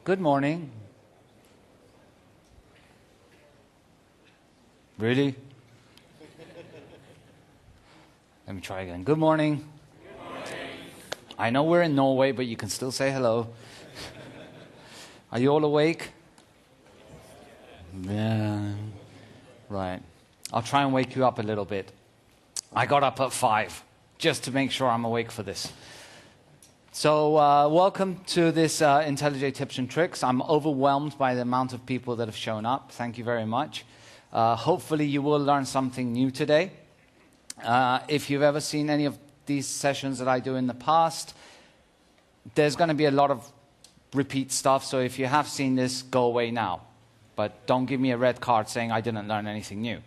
Good morning. Really? Let me try again. Good morning. Good morning. I know we're in Norway, but you can still say hello. Are you all awake? Yeah. Right. I'll try and wake you up a little bit. I got up at 5 just to make sure I'm awake for this. So welcome to this IntelliJ Tips and Tricks. I'm overwhelmed by the amount of people that have shown up. Thank you very much. Hopefully you will learn something new today. If you've ever seen any of these sessions that I do in the past, there's going to be a lot of repeat stuff. So if you have seen this, go away now. But don't give me a red card saying I didn't learn anything new.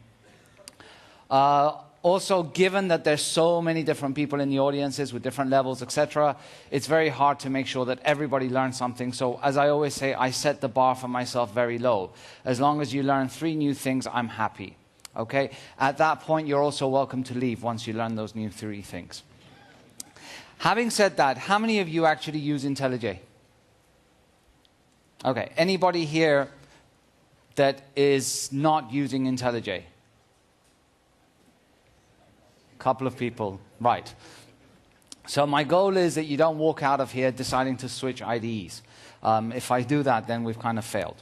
Also, given that there's so many different people in the audiences with different levels, etc., it's very hard to make sure that everybody learns something. So as I always say, I set the bar for myself very low. As long as you learn 3 new things, I'm happy. Okay? At that point, you're also welcome to leave once you learn those new 3 things. Having said that, how many of you actually use IntelliJ? Okay. Anybody here that is not using IntelliJ? Couple of people, right. So my goal is that you don't walk out of here deciding to switch IDEs. If I do that, then we've kind of failed.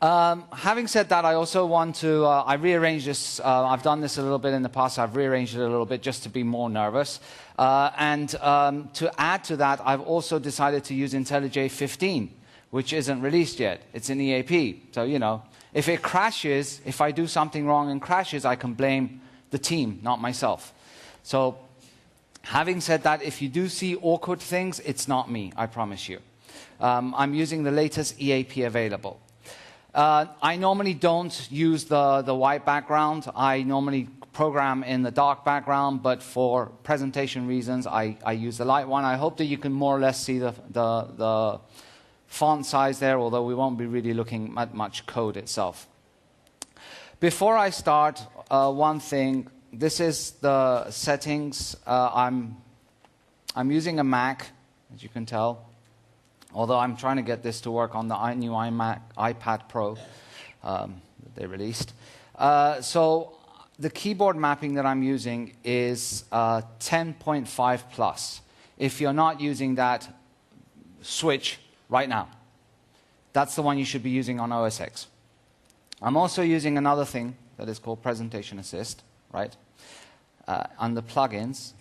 Having said that, I also want to, I rearranged this, I've done this a little bit in the past, I've rearranged it a little bit just to be more nervous. To add to that, I've also decided to use IntelliJ 15, which isn't released yet. It's in EAP. So, you know, if it crashes, if I do something wrong and crashes, I can blame the team, not myself. So, having said that, if you do see awkward things, it's not me, I promise you. I'm using the latest EAP available. I normally don't use the white background. I normally program in the dark background, but for presentation reasons, I use the light one. I hope that you can more or less see the font size there, although we won't be really looking at much code itself. Before I start, one thing, this is the settings. I'm using a Mac, as you can tell, although I'm trying to get this to work on the new iPad Pro that they released. So the keyboard mapping that I'm using is 10.5 plus. If you're not using that, switch right now. That's the one you should be using on OS X. I'm also using another thing that is called Presentation Assist, right? Under plugins,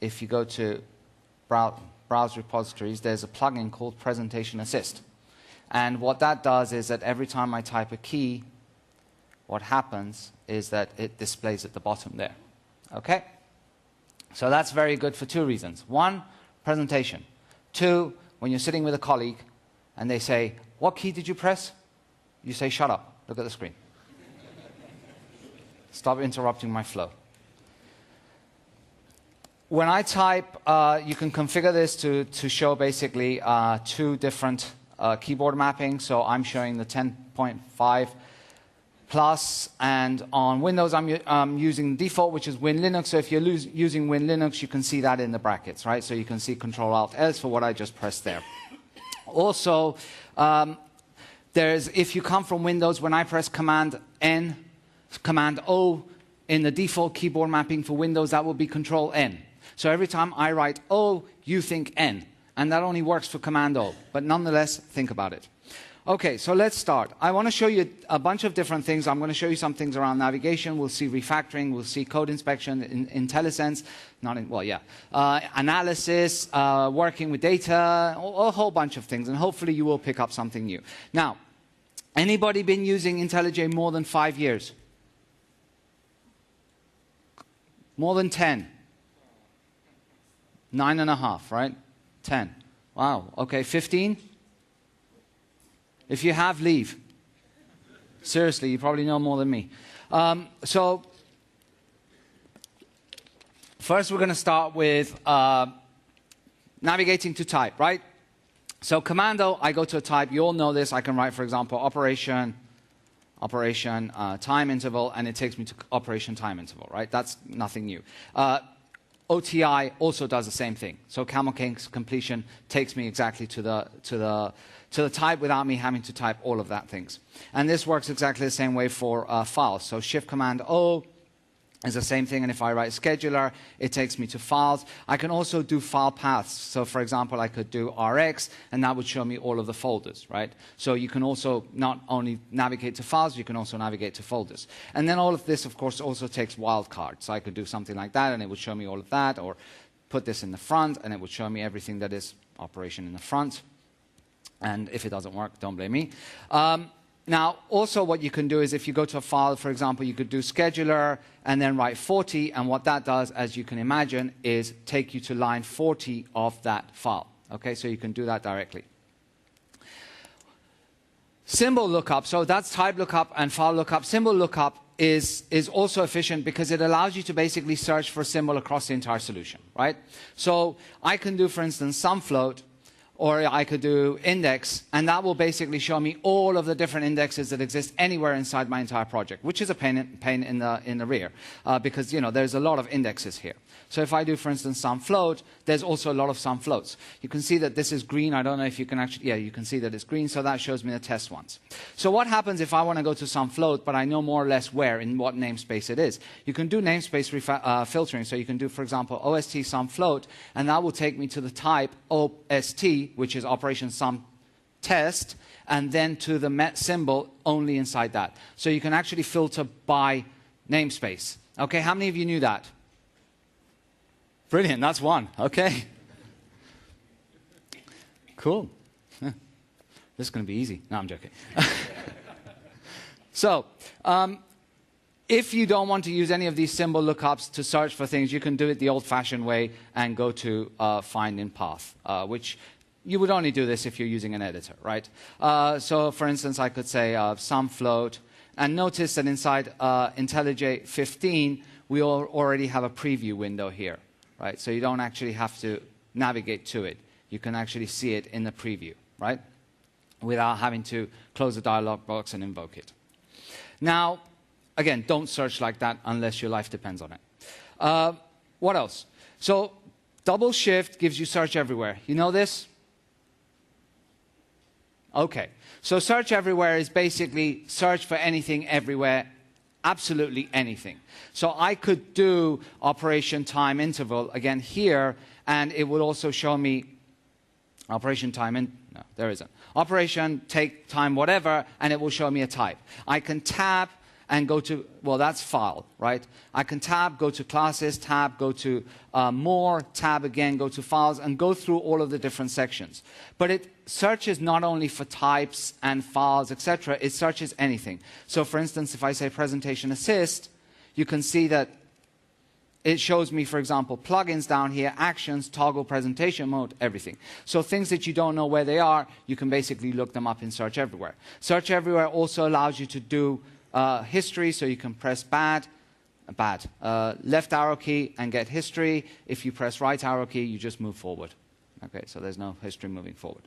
if you go to browse repositories, there's a plugin called Presentation Assist. And what that does is that every time I type a key, what happens is that it displays at the bottom there. Okay? So that's very good for 2 reasons. 1, presentation. 2, when you're sitting with a colleague and they say, "What key did you press?" You say, "Shut up, look at the screen." Stop interrupting my flow. When I type, you can configure this to show basically 2 different keyboard mappings. So I'm showing the 10.5 plus, and on Windows I'm using the default, which is Win Linux. So if you're using Win Linux, you can see that in the brackets, right? So you can see Control-Alt-S for what I just pressed there. Also, if you come from Windows, when I press Command-N, Command-O in the default keyboard mapping for Windows, that will be Control-N. So every time I write O, you think N. And that only works for Command-O. But nonetheless, think about it. Okay, so let's start. I want to show you a bunch of different things. I'm going to show you some things around navigation. We'll see refactoring. We'll see code inspection, IntelliSense, analysis, working with data, a whole bunch of things. And hopefully you will pick up something new. Now, anybody been using IntelliJ more than 5 years? More than 10? 9.5, right? 10. Wow. Okay, 15? If you have, leave. Seriously, you probably know more than me. So, first we're going to start with navigating to type, right? So Commando, I go to a type. You all know this. I can write, for example, operation, time interval, and it takes me to operation time interval, right? That's nothing new. OTI also does the same thing. So camel case completion takes me exactly to the type without me having to type all of that things. And this works exactly the same way for files. So Shift Command O is the same thing, and if I write scheduler, it takes me to files. I can also do file paths. So for example, I could do RX, and that would show me all of the folders, right? So you can also not only navigate to files, you can also navigate to folders. And then all of this, of course, also takes wildcards. So I could do something like that, and it would show me all of that, or put this in the front, and it would show me everything that is operation in the front. And if it doesn't work, don't blame me. Now, also what you can do is if you go to a file, for example, you could do scheduler and then write 40, and what that does, as you can imagine, is take you to line 40 of that file. Okay, so you can do that directly. Symbol lookup, so that's type lookup and file lookup. Symbol lookup is also efficient because it allows you to basically search for a symbol across the entire solution, right? So I can do, for instance, sum float, or I could do index, and that will basically show me all of the different indexes that exist anywhere inside my entire project, which is a pain in the rear, because there's a lot of indexes here. So if I do, for instance, sum float, there's also a lot of sum floats. You can see that this is green. I don't know if you can actually, yeah, you can see that it's green, so that shows me the test ones. So what happens if I want to go to sum float, but I know more or less where, in what namespace it is? You can do namespace filtering, so you can do, for example, OST sum float, and that will take me to the type OST, which is operation sum test, and then to the met symbol only inside that. So you can actually filter by namespace. Okay, how many of you knew that? Brilliant, that's one. Okay. Cool. This is going to be easy. No, I'm joking. So, if you don't want to use any of these symbol lookups to search for things, you can do it the old-fashioned way and go to find in path, which you would only do this if you're using an editor, right? So, for instance, I could say sum float, and notice that inside IntelliJ 15, we already have a preview window here. Right, so you don't actually have to navigate to it. You can actually see it in the preview, right? Without having to close the dialog box and invoke it. Now, again, don't search like that unless your life depends on it. What else? So, double shift gives you search everywhere. You know this? Okay. So search everywhere is basically search for anything everywhere, absolutely anything. So I could do operation time interval again here, and it would also show me operation time no, there isn't. Operation take time whatever, and it will show me a type. I can tab and go to, well, that's file, right? I can tab, go to classes, tab, go to more, tab again, go to files, and go through all of the different sections. But it searches not only for types and files, etc., it searches anything. So for instance, if I say presentation assist, you can see that it shows me, for example, plugins down here, actions, toggle presentation mode, everything. So things that you don't know where they are, you can basically look them up in Search Everywhere. Search Everywhere also allows you to do history, so you can press left arrow key and get history. If you press right arrow key, you just move forward. Okay, so there's no history moving forward.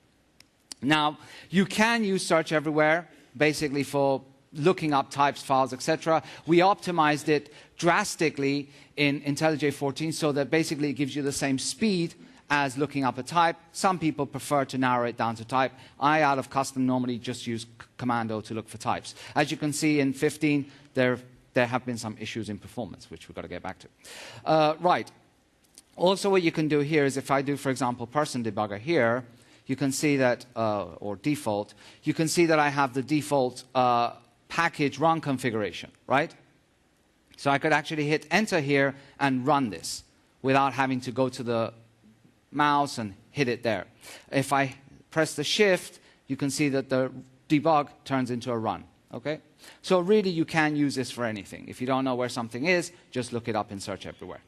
Now, you can use Search Everywhere basically for looking up types, files, etc. We optimized it drastically in IntelliJ 14 so that basically it gives you the same speed as looking up a type. Some people prefer to narrow it down to type. I, out of custom, normally just use Command O to look for types. As you can see in 15, there have been some issues in performance, which we've got to get back to. Right. Also, what you can do here is if I do, for example, person debugger here, you can see that, or default, you can see that I have the default package run configuration, right? So I could actually hit enter here and run this without having to go to the mouse and hit it there. If I press the shift, you can see that the debug turns into a run. Okay? So really you can use this for anything. If you don't know where something is, just look it up in Search Everywhere.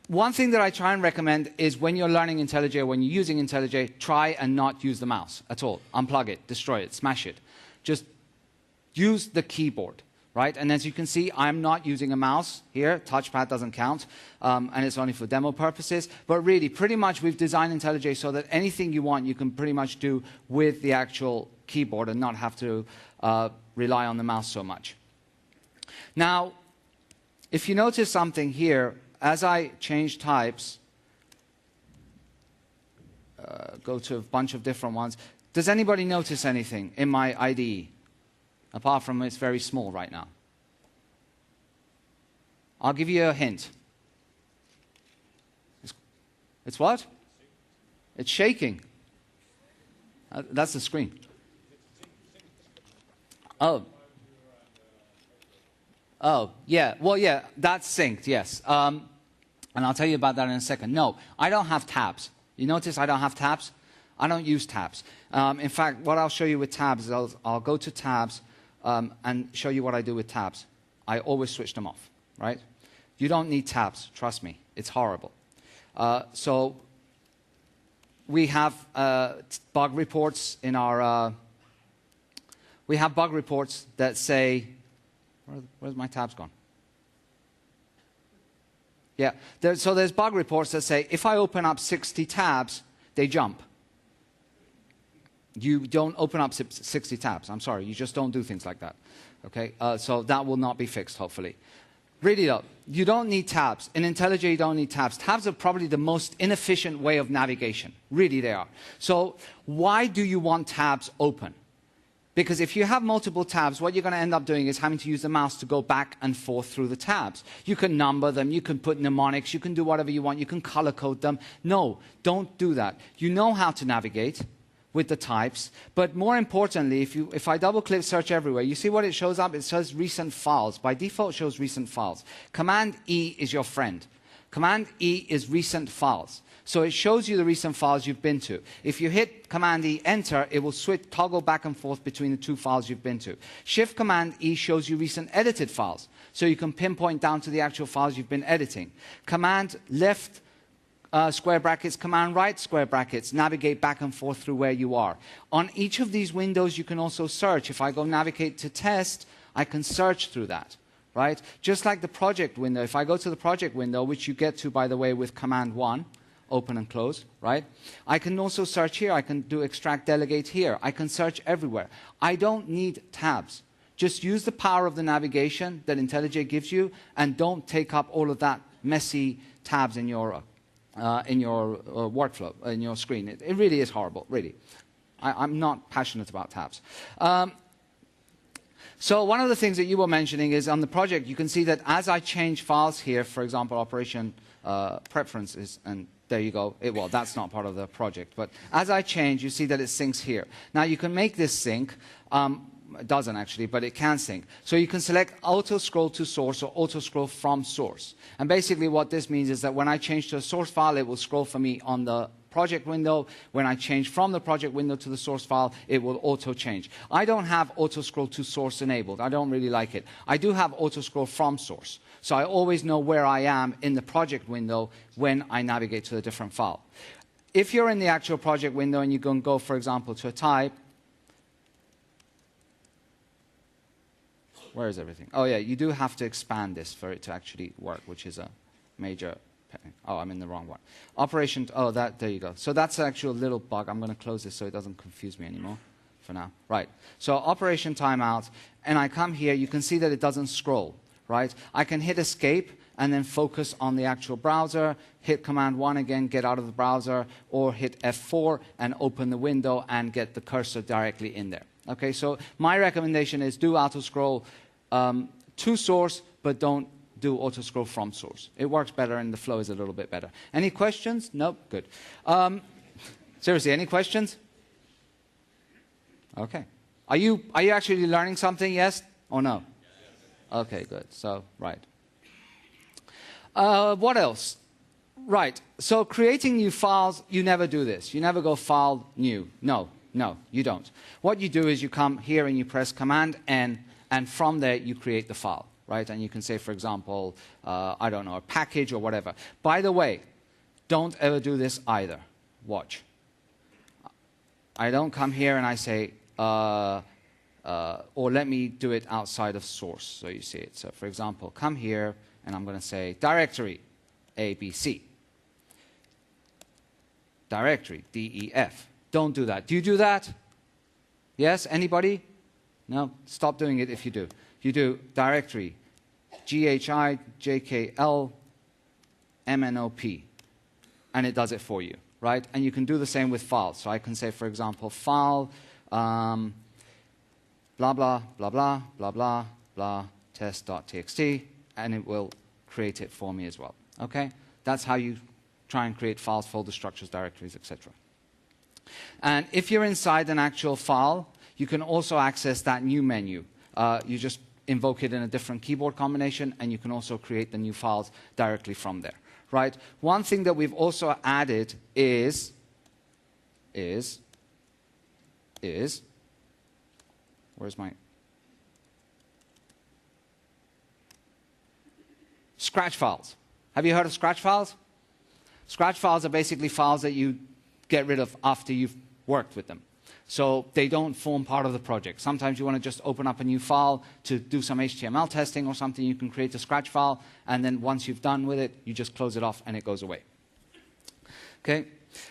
One thing that I try and recommend is when you're learning IntelliJ, when you're using IntelliJ, try and not use the mouse at all. Unplug it, destroy it, smash it. Just use the keyboard. Right? And as you can see, I'm not using a mouse here. Touchpad doesn't count, and it's only for demo purposes. But really, pretty much we've designed IntelliJ so that anything you want, you can pretty much do with the actual keyboard and not have to rely on the mouse so much. Now, if you notice something here, as I change types, go to a bunch of different ones, does anybody notice anything in my IDE? Apart from it's very small right now. I'll give you a hint. It's what? It's shaking. That's the screen. Oh. Oh, yeah. Well, yeah, that's synced, yes. And I'll tell you about that in a second. No, I don't have tabs. You notice I don't have tabs? I don't use tabs. In fact, what I'll show you with tabs is I'll go to tabs and show you what I do with tabs. I always switch them off, right? You don't need tabs, trust me. It's horrible. So we have bug reports in our... we have bug reports that say... Where's my tabs gone? Yeah, so there's bug reports that say, if I open up 60 tabs, they jump. You don't open up 60 tabs. I'm sorry, you just don't do things like that. Okay, so that will not be fixed, hopefully. Really though, you don't need tabs. In IntelliJ, you don't need tabs. Tabs are probably the most inefficient way of navigation. Really, they are. So why do you want tabs open? Because if you have multiple tabs, what you're going to end up doing is having to use the mouse to go back and forth through the tabs. You can number them, you can put mnemonics, you can do whatever you want, you can color code them. No, don't do that. You know how to navigate with the types, but more importantly, if I double-click search everywhere, you see what it shows up? It says recent files. By default, it shows recent files. Command E is your friend. Command E is recent files. So it shows you the recent files you've been to. If you hit Command E, Enter, it will toggle back and forth between the two files you've been to. Shift Command E shows you recent edited files. So you can pinpoint down to the actual files you've been editing. Command left square brackets, Command right square brackets, navigate back and forth through where you are. On each of these windows, you can also search. If I go navigate to test, I can search through that. Right? Just like the project window. If I go to the project window, which you get to, by the way, with Command 1, open and close, right? I can also search here. I can do extract delegate here. I can search everywhere. I don't need tabs. Just use the power of the navigation that IntelliJ gives you, and don't take up all of that messy tabs in your workflow, in your screen. It really is horrible, really. I'm not passionate about tabs. So one of the things that you were mentioning is on the project, you can see that as I change files here, for example, operation preferences, and there you go. Well, that's not part of the project. But as I change, you see that it syncs here. Now, you can make this sync. It doesn't actually, but it can sync. So you can select Autoscroll to source or Autoscroll from source. And basically what this means is that when I change to a source file, it will scroll for me on the project window. When I change from the project window to the source file, it will auto-change. I don't have Autoscroll to source enabled. I don't really like it. I do have Autoscroll from source. So I always know where I am in the project window when I navigate to a different file. If you're in the actual project window and you can go, for example, to a type, where is everything? Oh, yeah, you do have to expand this for it to actually work, which is a major... Oh, I'm in the wrong one. Operation... Oh, there you go. So that's an actual little bug. I'm going to close this so it doesn't confuse me anymore for now. Right. So operation timeout, and I come here. You can see that it doesn't scroll, right? I can hit escape and then focus on the actual browser, hit Command 1 again, get out of the browser, or hit F4 and open the window and get the cursor directly in there. Okay, so my recommendation is do Autoscroll to source, but don't do Autoscroll from source. It works better and the flow is a little bit better. Any questions? Nope, good. Seriously, any questions? Okay. Are you actually learning something, yes or no? Okay, good. So, right. What else? Right, so creating new files, you never do this. You never go file new. No, you don't. What you do is you come here and you press Command N, and from there you create the file, right? And you can say, for example, I don't know, a package or whatever. By the way, don't ever do this either. Watch. I don't come here and I say, or let me do it outside of source so you see it. So, for example, come here and I'm going to say directory ABC. Directory DEF. Don't do that. Do you do that? Yes? Anybody? No? Stop doing it if you do. You do directory GHIJKLMNOP, and it does it for you, right? And you can do the same with files. So I can say, for example, file, blah, blah, blah, blah, blah, blah, blah, test.txt, and it will create it for me as well, okay? That's how you try and create files, folder structures, directories, etc. And if you're inside an actual file, you can also access that new menu. You just invoke it in a different keyboard combination, and you can also create the new files directly from there, right? One thing that we've also added is where's my Scratch files. Have you heard of Scratch files? Scratch files are basically files that you get rid of after you've worked with them. So they don't form part of the project. Sometimes you want to just open up a new file to do some HTML testing or something. You can create a Scratch file, and then once you've done with it, you just close it off and it goes away. Okay?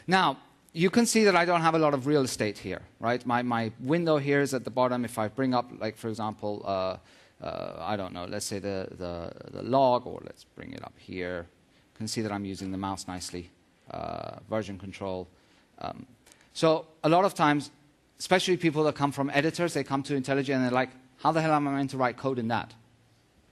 Now, you can see that I don't have a lot of real estate here, right? My window here is at the bottom. If I bring up, like, for example, I don't know, let's say the log, or let's bring it up here. You can see that I'm using the mouse nicely. Version control. So a lot of times, especially people that come from editors, they come to IntelliJ and they're like, how the hell am I meant to write code in that?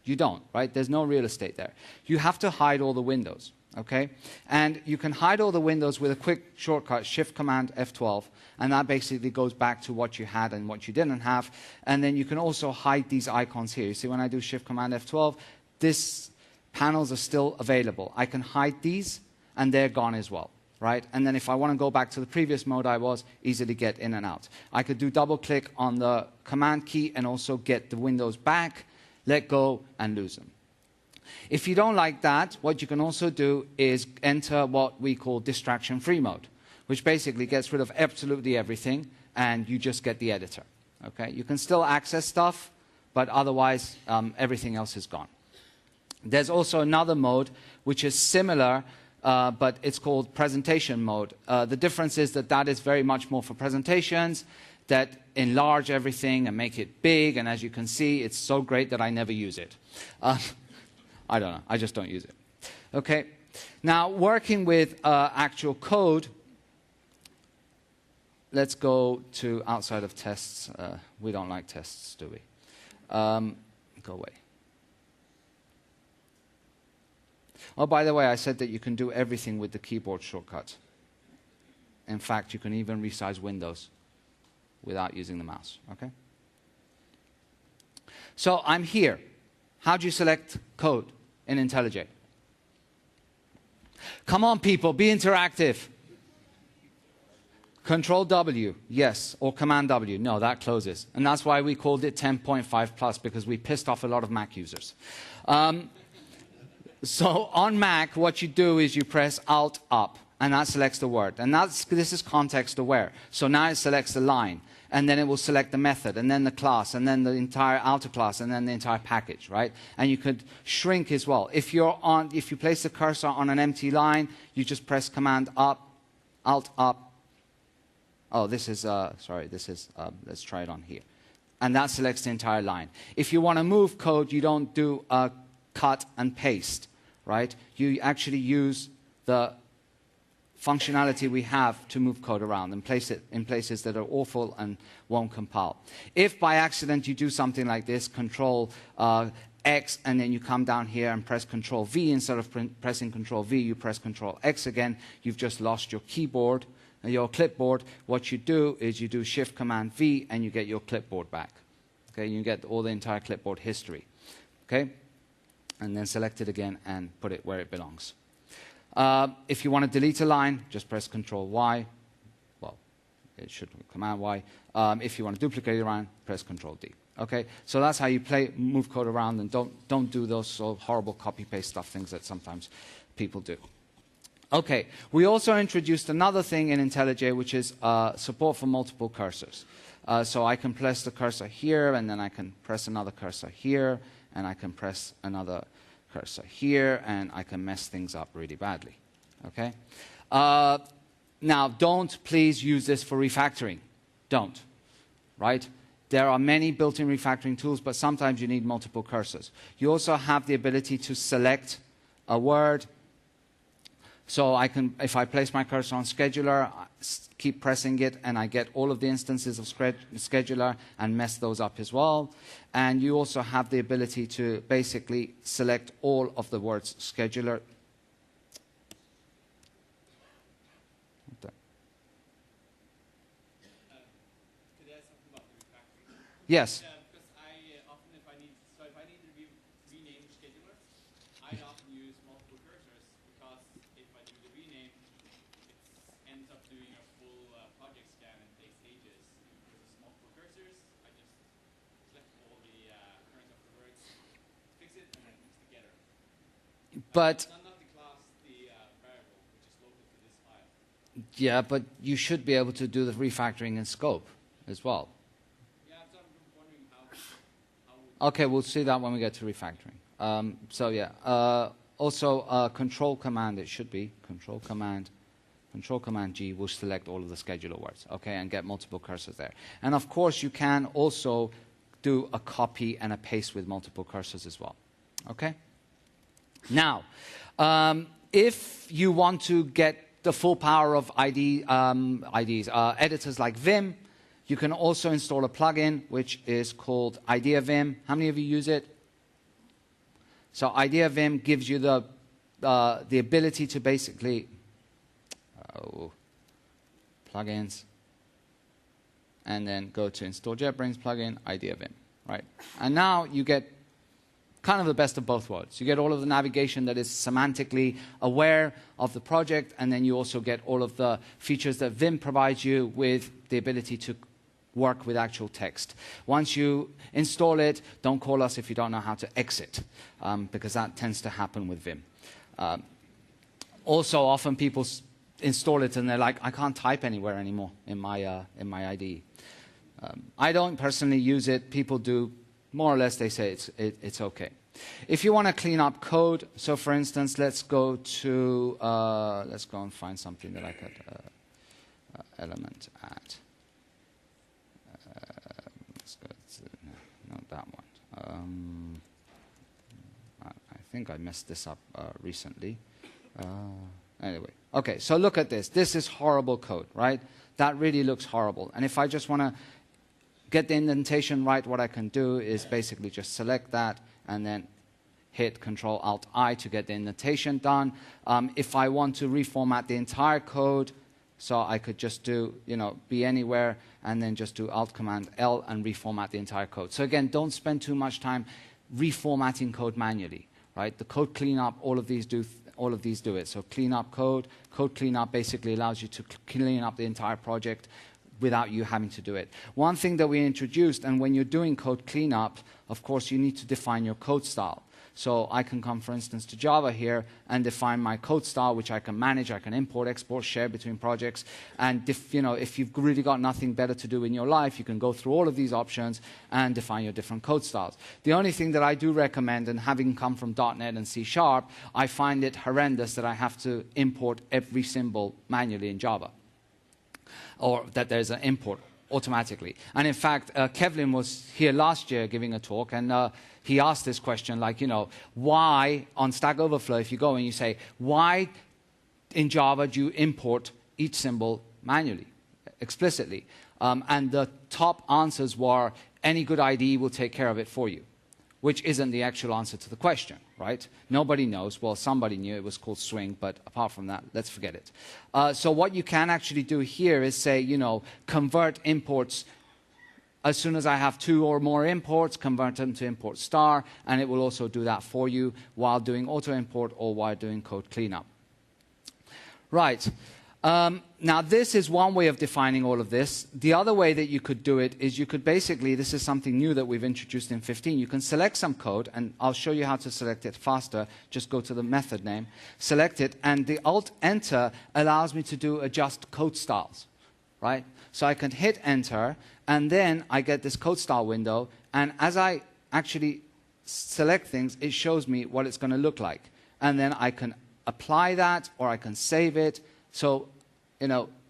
You don't, right? There's no real estate there. You have to hide all the windows, okay? And you can hide all the windows with a quick shortcut, Shift-Command F12, and that basically goes back to what you had and what you didn't have. And then you can also hide these icons here. You see when I do Shift-Command F12, these panels are still available. I can hide these, and they're gone as well. Right? And then if I want to go back to the previous mode I was, easily get in and out. I could do double click on the command key and also get the windows back, let go, and lose them. If you don't like that, what you can also do is enter what we call distraction-free mode, which basically gets rid of absolutely everything, and you just get the editor. Okay? You can still access stuff, but otherwise everything else is gone. There's also another mode which is similar, but it's called presentation mode. The difference is that that is very much more for presentations that enlarge everything and make it big, and as you can see, it's so great that I never use it. I don't know, I just don't use it. Okay, now working with actual code, let's go to outside of tests. We don't like tests, do we? Go away. Oh, by the way, I said that you can do everything with the keyboard shortcut. In fact, you can even resize windows without using the mouse. Okay? So I'm here. How do you select code in IntelliJ? Come on, people, be interactive. Control W, yes, or Command W. No, that closes. And that's why we called it 10.5 plus, because we pissed off a lot of Mac users. So on Mac, what you do is you press Alt Up, and that selects the word. And this is context aware. So now it selects the line, and then it will select the method, and then the class, and then the entire outer class, and then the entire package, right? And you could shrink as well. If you place the cursor on an empty line, you just press Command Up, Alt Up. Oh, this is, let's try it on here. And that selects the entire line. If you want to move code, you don't do cut and paste. Right? You actually use the functionality we have to move code around and place it in places that are awful and won't compile. If by accident you do something like this, Control X, and then you come down here and press Control V, instead of pressing Control V, you press Control X again, you've just lost your keyboard, your clipboard. What you do is you do Shift Command V, and you get your clipboard back. Okay? You get all the entire clipboard history. Okay? And then select it again and put it where it belongs. If you want to delete a line, just press Control Y. Well, it should be Command Y. If you want to duplicate a line, press Control D. Okay, so that's how you move code around, and don't do those sort of horrible copy-paste stuff things that sometimes people do. Okay, we also introduced another thing in IntelliJ, which is support for multiple cursors. So I can press the cursor here, and then I can press another cursor here, and I can press another cursor here, and I can mess things up really badly. Okay? Now, don't please use this for refactoring. Don't. Right? There are many built-in refactoring tools, but sometimes you need multiple cursors. You also have the ability to select a word. So I can, if I place my cursor on scheduler, keep pressing it, and I get all of the instances of scheduler and mess those up as well. And you also have the ability to basically select all of the words scheduler. Yes. Because often, if I need to rename scheduler, I often use multiple cursors because if I do the rename, it ends up doing a full project scan and takes ages. Because it's multiple cursors, I just select all the current of the words, fix it, and then mix together. But Not the class, the variable, which is local to this file. yeah, but you should be able to do the refactoring in scope as well. Okay, we'll see that when we get to refactoring. So yeah, also control command, it should be control command G will select all of the scheduler words, okay, and get multiple cursors there. And of course, you can also do a copy and a paste with multiple cursors as well, okay? Now, if you want to get the full power of editors like Vim, you can also install a plugin which is called Idea Vim. How many of you use it? So Idea Vim gives you the ability to basically plugins, and then go to install JetBrains plugin, Idea Vim, right? And now you get kind of the best of both worlds. You get all of the navigation that is semantically aware of the project, and then you also get all of the features that Vim provides you with the ability to work with actual text. Once you install it, don't call us if you don't know how to exit, because that tends to happen with Vim. Also, often people install it and they're like, I can't type anywhere anymore in my IDE. I don't personally use it. People do. More or less, they say it's okay. If you want to clean up code, so for instance, let's go and find something that I could element add. Let's go to, not that one. I think I messed this up recently. Anyway, okay, so look at this. This is horrible code, right? That really looks horrible. And if I just want to get the indentation right, what I can do is basically just select that and then hit Control-Alt-I to get the indentation done. If I want to reformat the entire code, so I could just do, be anywhere and then just do Alt-Command-L and reformat the entire code. So again, don't spend too much time reformatting code manually, right? The code cleanup, all of these do it. So cleanup code cleanup basically allows you to clean up the entire project without you having to do it. One thing that we introduced, and when you're doing code cleanup, of course, you need to define your code style. So I can come, for instance, to Java here and define my code style, which I can manage. I can import, export, share between projects. And if you've really got nothing better to do in your life, you can go through all of these options and define your different code styles. The only thing that I do recommend, and having come from .NET and C#, I find it horrendous that I have to import every symbol manually in Java, or that there's an import automatically. And in fact, Kevlin was here last year giving a talk, and he asked this question, like, why on Stack Overflow, if you go and you say, why in Java do you import each symbol manually, explicitly? And the top answers were, any good IDE will take care of it for you, which isn't the actual answer to the question, right? Nobody knows. Well, somebody knew. It was called Swing, but apart from that, let's forget it. So what you can actually do here is say, convert imports. As soon as I have 2 or more imports, convert them to import star, and it will also do that for you while doing auto import or while doing code cleanup. Right. Now, this is one way of defining all of this. The other way that you could do it is you could basically, this is something new that we've introduced in 15. You can select some code, and I'll show you how to select it faster. Just go to the method name, select it, and the Alt-Enter allows me to adjust code styles, right? So I can hit Enter, and then I get this code style window, and as I actually select things, it shows me what it's going to look like. And then I can apply that, or I can save it. So,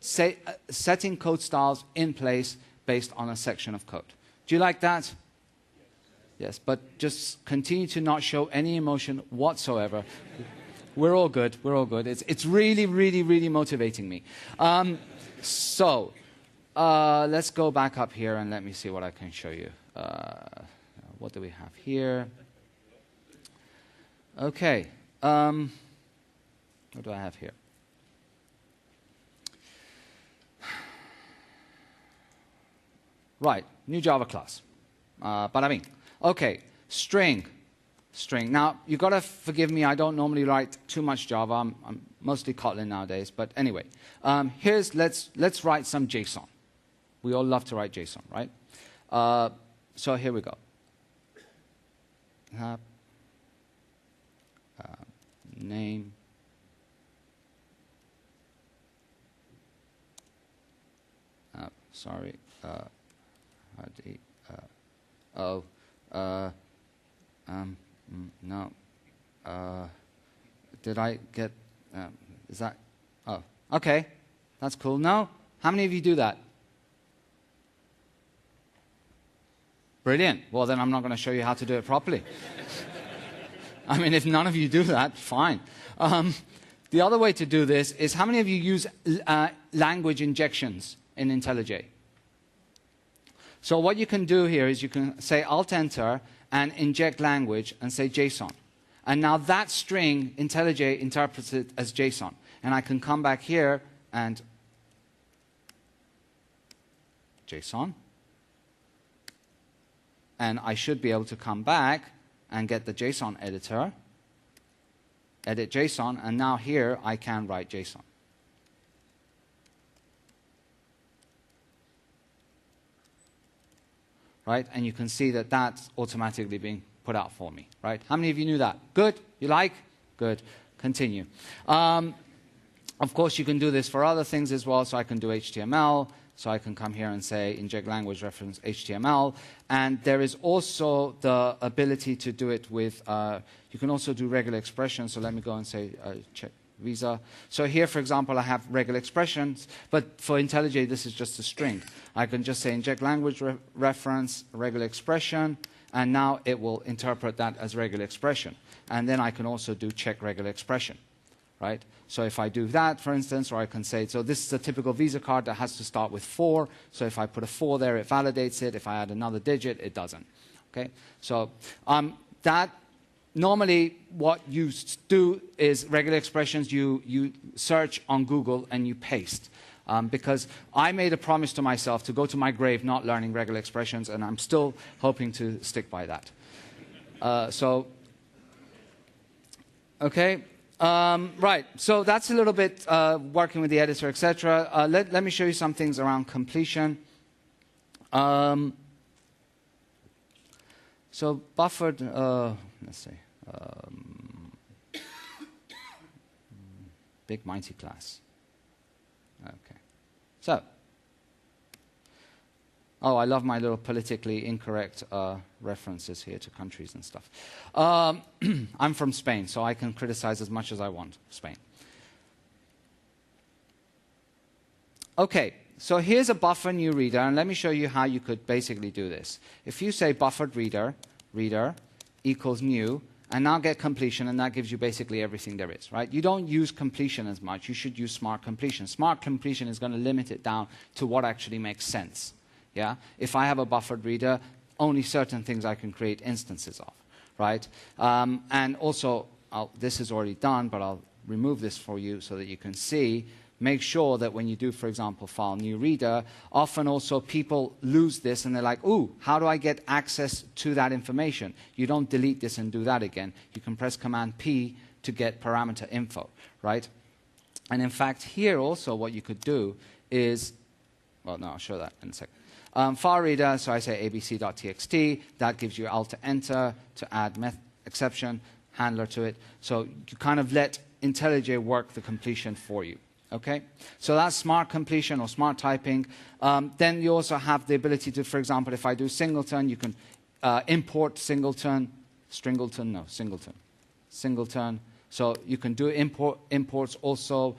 setting code styles in place based on a section of code. Do you like that? Yes, but just continue to not show any emotion whatsoever. We're all good. We're all good. It's really, really, really motivating me. Let's go back up here and let me see what I can show you. What do we have here? Okay. What do I have here? Right, new Java class. Bada bing. Okay, string. Now, you've got to forgive me, I don't normally write too much Java. I'm mostly Kotlin nowadays, but anyway. Let's write some JSON. We all love to write JSON, right? So here we go. Name. Sorry. Hadi. No. Did I get... is that... Oh, okay. That's cool. No? How many of you do that? Brilliant. Well, then I'm not going to show you how to do it properly. I mean, if none of you do that, fine. The other way to do this is, how many of you use language injections in IntelliJ? So what you can do here is you can say Alt-Enter and inject language and say JSON. And now that string, IntelliJ interprets it as JSON. And I can come back here and JSON. And I should be able to come back and get the JSON editor, edit JSON, and now here I can write JSON. Right? And you can see that that's automatically being put out for me. Right? How many of you knew that? Good? You like? Good. Continue. Of course, you can do this for other things as well. So I can do HTML. So I can come here and say inject language reference HTML. And there is also the ability to do it with, you can also do regular expressions. So let me go and say check visa. So here, for example, I have regular expressions. But for IntelliJ, this is just a string. I can just say inject language reference, regular expression. And now it will interpret that as regular expression. And then I can also do check regular expression. Right? So if I do that, for instance, or I can say, so this is a typical Visa card that has to start with 4. So if I put a 4 there, it validates it. If I add another digit, it doesn't. Okay? So that normally what you do is regular expressions, you search on Google and you paste. Because I made a promise to myself to go to my grave not learning regular expressions, and I'm still hoping to stick by that. Okay. Right, so that's a little bit working with the editor, etc. Let me show you some things around completion. So buffered, let's see, big mighty class. Okay, so. Oh, I love my little politically incorrect references here to countries and stuff. I'm from Spain, so I can criticize as much as I want Spain. Okay, so here's a buffer new reader, and let me show you how you could basically do this. If you say buffered reader equals new, and now get completion, and that gives you basically everything there is, right? You don't use completion as much. You should use smart completion. Smart completion is going to limit it down to what actually makes sense. Yeah? If I have a buffered reader, only certain things I can create instances of, right? And also, this is already done, but I'll remove this for you so that you can see. Make sure that when you do, for example, file new reader, often also people lose this and they're like, ooh, how do I get access to that information? You don't delete this and do that again. You can press Command P to get parameter info, right? And in fact, here also what you could do is, well, no, I'll show that in a second. File reader, so I say abc.txt. That gives you Alt-Enter to add exception handler to it. So you kind of let IntelliJ work the completion for you. Okay? So that's smart completion or smart typing. Then you also have the ability to, for example, if I do singleton, you can import singleton, stringleton, no, singleton. Singleton. So you can do imports also.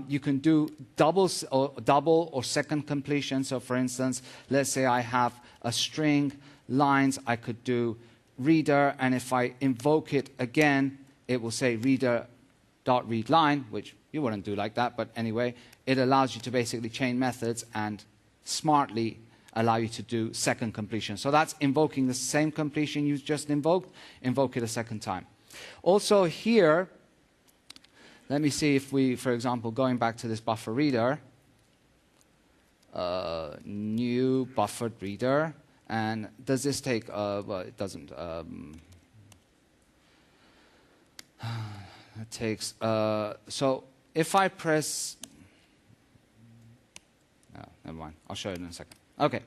You can do double or second completion. So for instance, let's say I have a string lines, I could do reader, and if I invoke it again, it will say reader.readLine, which you wouldn't do like that, but anyway, it allows you to basically chain methods and smartly allow you to do second completion. So that's invoking the same completion you just invoked, invoke it a second time. Also here, let me see if we, for example, going back to this buffer reader, new buffered reader, and does this take, well, it doesn't. It takes, so if I press, oh, never mind, I'll show you in a second. Okay,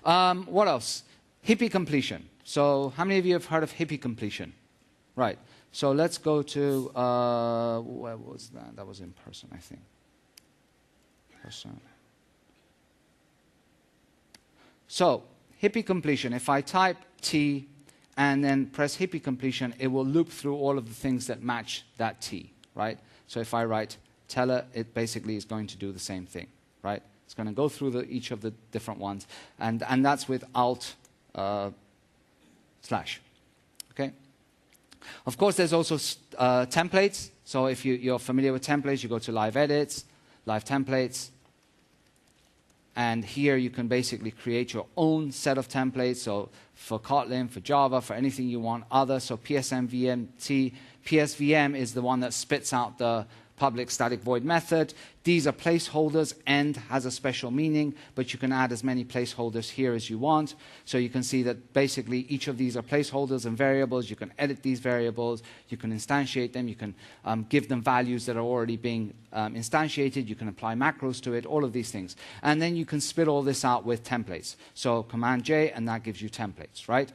what else? Hippie completion. So how many of you have heard of hippie completion? Right, so let's go to, where was that? That was in person, I think. Person. So, hippie completion, if I type T and then press hippie completion, it will loop through all of the things that match that T, right? So if I write teller, it basically is going to do the same thing, right? It's going to go through each of the different ones, and that's with alt slash, okay? Of course, there's also templates. So if you're familiar with templates, you go to live edits, live templates, and here you can basically create your own set of templates. So for Kotlin, for Java, for anything you want other. So PSVM is the one that spits out the public static void method. These are placeholders. End has a special meaning, but you can add as many placeholders here as you want. So you can see that basically each of these are placeholders and variables. You can edit these variables. You can instantiate them. You can give them values that are already being instantiated. You can apply macros to it, all of these things. And then you can spit all this out with templates. So Command J, and that gives you templates, right?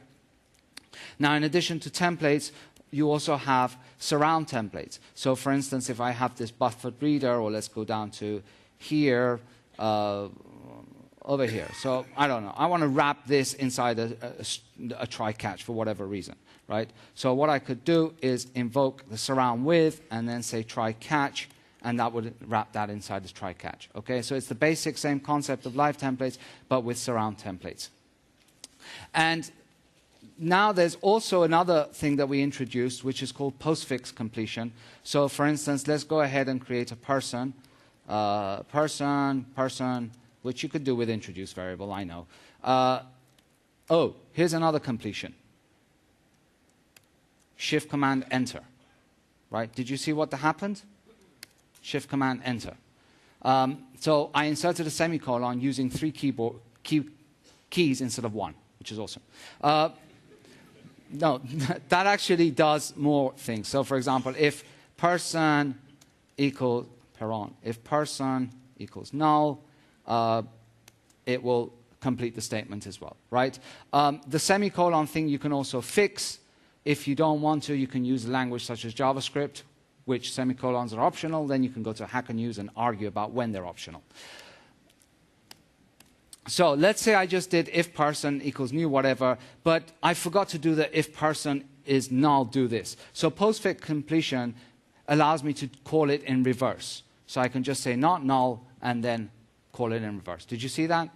Now, in addition to templates, you also have surround templates. So for instance, if I have this buffered reader, or let's go down to here, over here. So I don't know. I want to wrap this inside a try-catch for whatever reason, right? So what I could do is invoke the surround with and then say try-catch, and that would wrap that inside this try-catch. Okay, so it's the basic same concept of live templates, but with surround templates. And now there's also another thing that we introduced, which is called postfix completion. So for instance, let's go ahead and create a person, which you could do with introduce variable, I know. Oh, here's another completion. Shift command enter, right? Did you see what happened? Shift command enter. So I inserted a semicolon using 3 keys instead of 1, which is awesome. No, that actually does more things. So for example, if person equals null, it will complete the statement as well, right? The semicolon thing you can also fix. If you don't want to, you can use a language such as JavaScript, which semicolons are optional. Then you can go to Hacker News and argue about when they're optional. So let's say I just did if person equals new whatever, but I forgot to do the if person is null, do this. So postfix completion allows me to call it in reverse. So I can just say not null and then call it in reverse. Did you see that?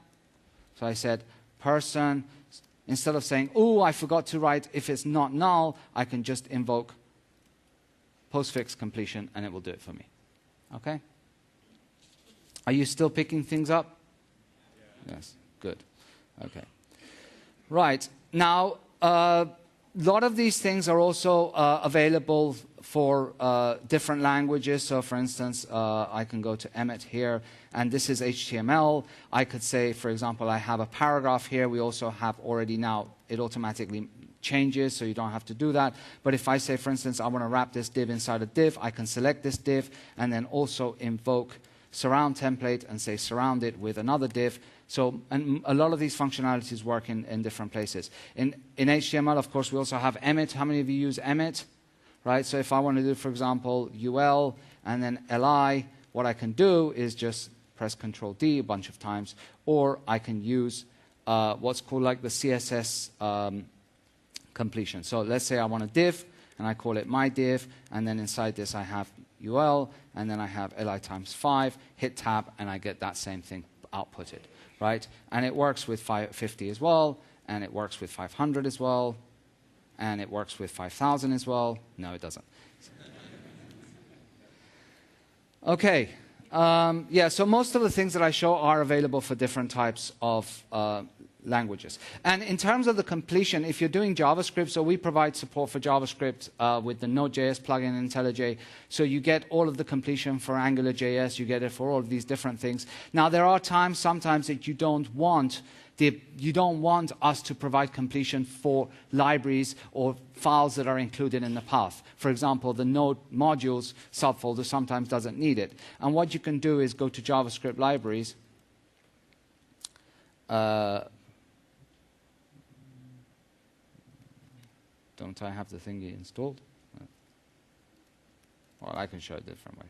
So I said person, instead of saying, oh, I forgot to write if it's not null, I can just invoke postfix completion and it will do it for me. Okay? Are you still picking things up? Yes, good. Okay. Right. Now, a lot of these things are also available for different languages. So, for instance, I can go to Emmet here, and this is HTML. I could say, for example, I have a paragraph here. We also have already now, it automatically changes, so you don't have to do that. But if I say, for instance, I want to wrap this div inside a div, I can select this div and then also invoke surround template and say surround it with another div. So, and a lot of these functionalities work in different places. In HTML, of course, we also have Emmet. How many of you use Emmet? Right? So if I want to do, for example, UL and then LI, what I can do is just press Control D a bunch of times, or I can use what's called like the CSS completion. So let's say I want a div, and I call it my div, and then inside this I have UL, and then I have li times 5, hit tab, and I get that same thing outputted, right? And it works with 550 as well, and it works with 500 as well, and it works with 5,000 as well. No, it doesn't. Okay. Yeah, so most of the things that I show are available for different types of languages. And in terms of the completion, if you're doing JavaScript, so we provide support for JavaScript with the Node.js plugin in IntelliJ. So you get all of the completion for AngularJS, you get it for all of these different things. Now, there are times, sometimes that you don't want us to provide completion for libraries or files that are included in the path. For example, the Node modules subfolder sometimes doesn't need it. And what you can do is go to JavaScript libraries. Don't I have the thingy installed? Well, I can show it a different way.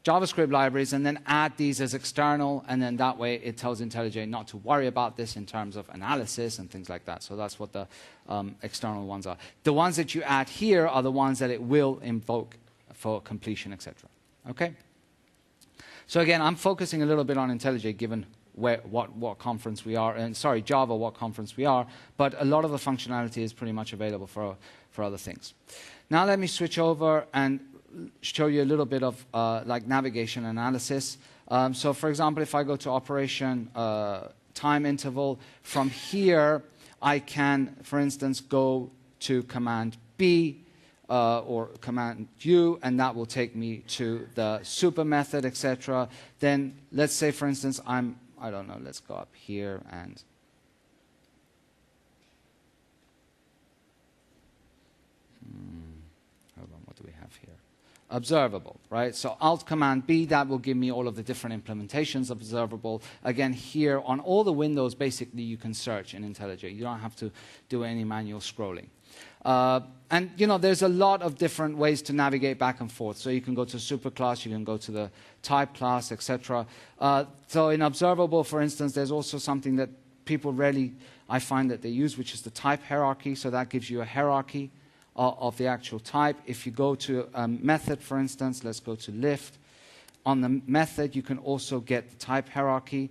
JavaScript libraries, and then add these as external, and then that way it tells IntelliJ not to worry about this in terms of analysis and things like that. So that's what the external ones are. The ones that you add here are the ones that it will invoke for completion, etc. Okay? So again, I'm focusing a little bit on IntelliJ given what conference we are, and sorry, Java, what conference we are, but a lot of the functionality is pretty much available for other things. Now let me switch over and show you a little bit of like navigation analysis. So for example, if I go to operation time interval, from here I can, for instance, go to command B or command U, and that will take me to the super method, etc. Then let's say, for instance, I don't know, let's go up here and hold on, what do we have here? Observable, right? So Alt Command B, that will give me all of the different implementations of observable. Again, here on all the windows, basically you can search in IntelliJ. You don't have to do any manual scrolling. And you know, there's a lot of different ways to navigate back and forth. So you can go to superclass, you can go to the type class, etc. So in observable, for instance, there's also something that people rarely, I find that they use, which is the type hierarchy. So that gives you a hierarchy of the actual type. If you go to a method, for instance, let's go to lift. On the method, you can also get the type hierarchy,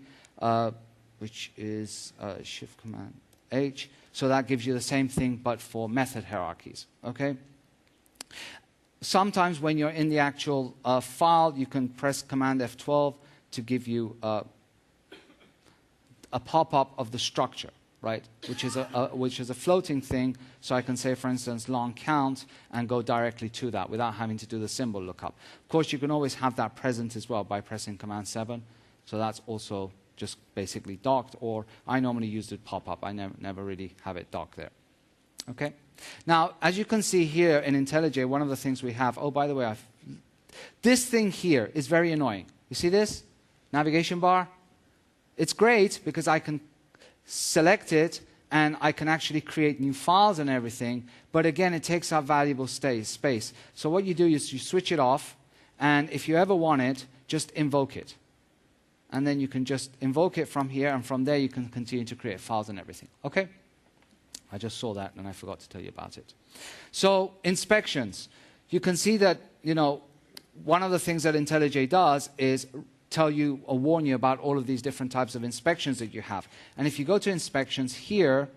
which is Shift Command H. So that gives you the same thing, but for method hierarchies. Okay. Sometimes when you're in the actual file, you can press Command F12 to give you a pop-up of the structure, right? Which is a floating thing. So I can say, for instance, long count and go directly to that without having to do the symbol lookup. Of course, you can always have that present as well by pressing Command 7. So that's also just basically docked, or I normally use it pop-up. I never really have it docked there. Okay. Now, as you can see here in IntelliJ, one of the things we have, oh, by the way, this thing here is very annoying. You see this? Navigation bar? It's great because I can select it and I can actually create new files and everything, but again, it takes up valuable space. So what you do is you switch it off, and if you ever want it, just invoke it. And then you can just invoke it from here, and from there you can continue to create files and everything. Okay? I just saw that and I forgot to tell you about it. So inspections. You can see that, you know, one of the things that IntelliJ does is tell you or warn you about all of these different types of inspections that you have. And if you go to inspections here,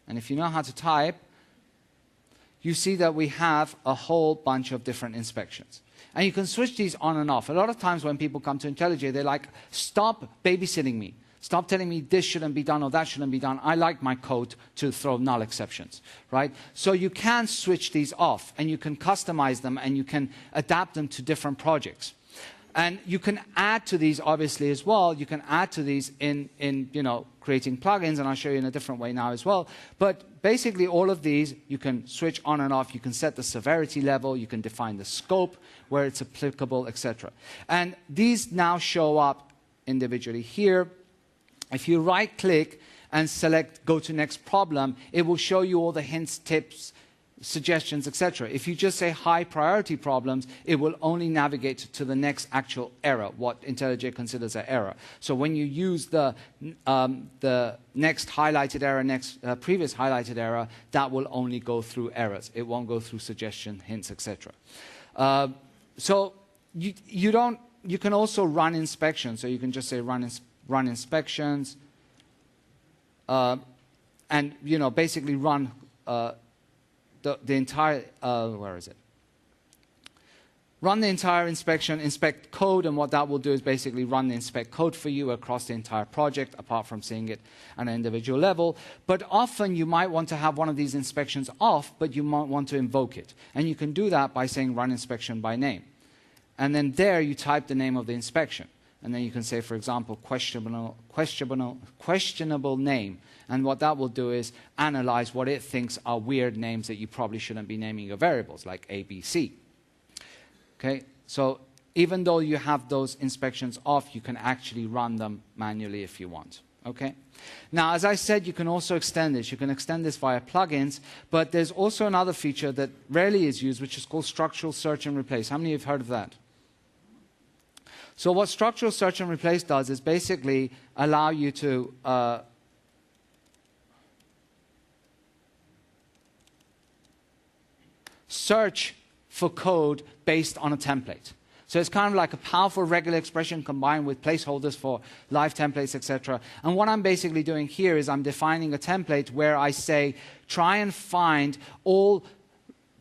and if you know how to type, you see that we have a whole bunch of different inspections. And you can switch these on and off. A lot of times when people come to IntelliJ, they're like, stop babysitting me. Stop telling me this shouldn't be done or that shouldn't be done. I like my code to throw null exceptions, right? So you can switch these off, and you can customize them, and you can adapt them to different projects. And you can add to these, obviously, as well. You can add to these in you know, creating plugins, and I'll show you in a different way now as well. But basically, all of these, you can switch on and off. You can set the severity level. You can define the scope, where it's applicable, etc. And these now show up individually here. If you right-click and select Go to Next Problem, it will show you all the hints, tips, suggestions, etc. If you just say high priority problems, it will only navigate to the next actual error, what IntelliJ considers an error. So when you use the next highlighted error, previous highlighted error, that will only go through errors. It won't go through suggestion, hints, etc. So you can also run inspections. So you can just say run inspections, and basically run the entire, where is it? Run the entire inspection, inspect code, and what that will do is basically run the inspect code for you across the entire project, apart from seeing it at an individual level. But often you might want to have one of these inspections off, but you might want to invoke it. And you can do that by saying run inspection by name. And then there you type the name of the inspection. And then you can say, for example, questionable name. And what that will do is analyze what it thinks are weird names that you probably shouldn't be naming your variables, like A, B, C. Okay? So even though you have those inspections off, you can actually run them manually if you want. Okay? Now, as I said, you can also extend this. You can extend this via plugins, but there's also another feature that rarely is used, which is called structural search and replace. How many have heard of that? So what structural search and replace does is basically allow you to search for code based on a template. So it's kind of like a powerful regular expression combined with placeholders for live templates, etc. And what I'm basically doing here is I'm defining a template where I say, try and find all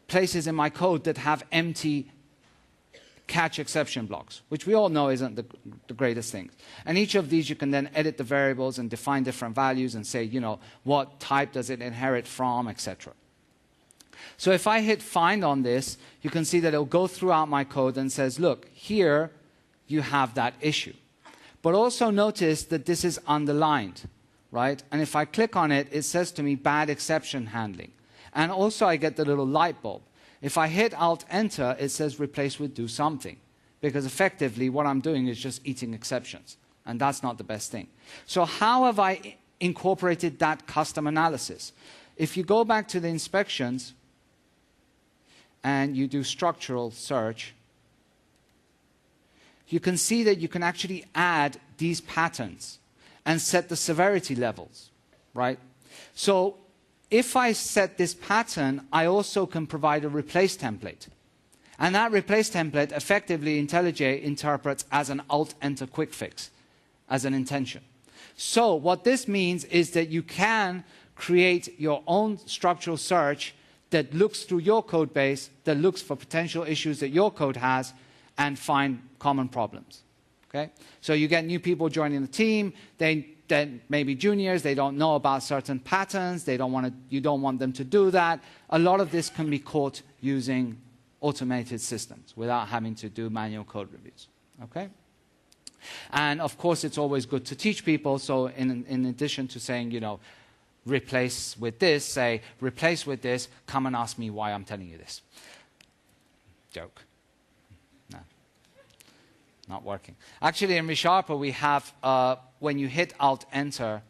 places in my code that have empty catch exception blocks, which we all know isn't the greatest thing. And each of these you can then edit the variables and define different values and say, what type does it inherit from, etc. So if I hit find on this, you can see that it'll go throughout my code and says, look, here you have that issue. But also notice that this is underlined, right? And if I click on it, it says to me bad exception handling. And also I get the little light bulb. If I hit Alt-Enter, it says replace with do something. Because effectively, what I'm doing is just eating exceptions. And that's not the best thing. So how have I incorporated that custom analysis? If you go back to the inspections, and you do structural search, you can see that you can actually add these patterns and set the severity levels, right? So if I set this pattern, I also can provide a replace template. And that replace template, effectively, IntelliJ interprets as an Alt-Enter quick fix, as an intention. So what this means is that you can create your own structural search that looks through your code base, that looks for potential issues that your code has, and find common problems. Okay? So you get new people joining the team, then maybe juniors, they don't know about certain patterns, you don't want them to do that. A lot of this can be caught using automated systems without having to do manual code reviews. Okay? And of course, it's always good to teach people, so in addition to saying, replace with this, say, replace with this, come and ask me why I'm telling you this. Joke. No. Not working. Actually, in ReSharper, we have, when you hit Alt-Enter,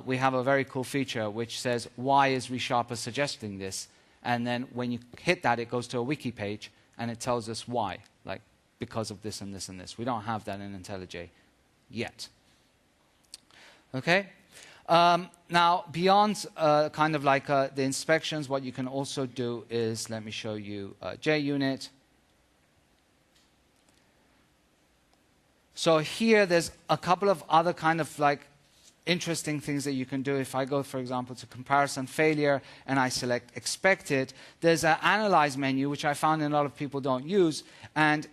we have a very cool feature which says, why is ReSharper suggesting this? And then when you hit that, it goes to a wiki page, and it tells us why, like, because of this and this and this. We don't have that in IntelliJ yet. Okay? Now, beyond kind of like the inspections, what you can also do is, let me show you JUnit. So here, there's a couple of other kind of like interesting things that you can do. If I go, for example, to comparison failure and I select expected, there's an analyze menu, which I found a lot of people don't use. And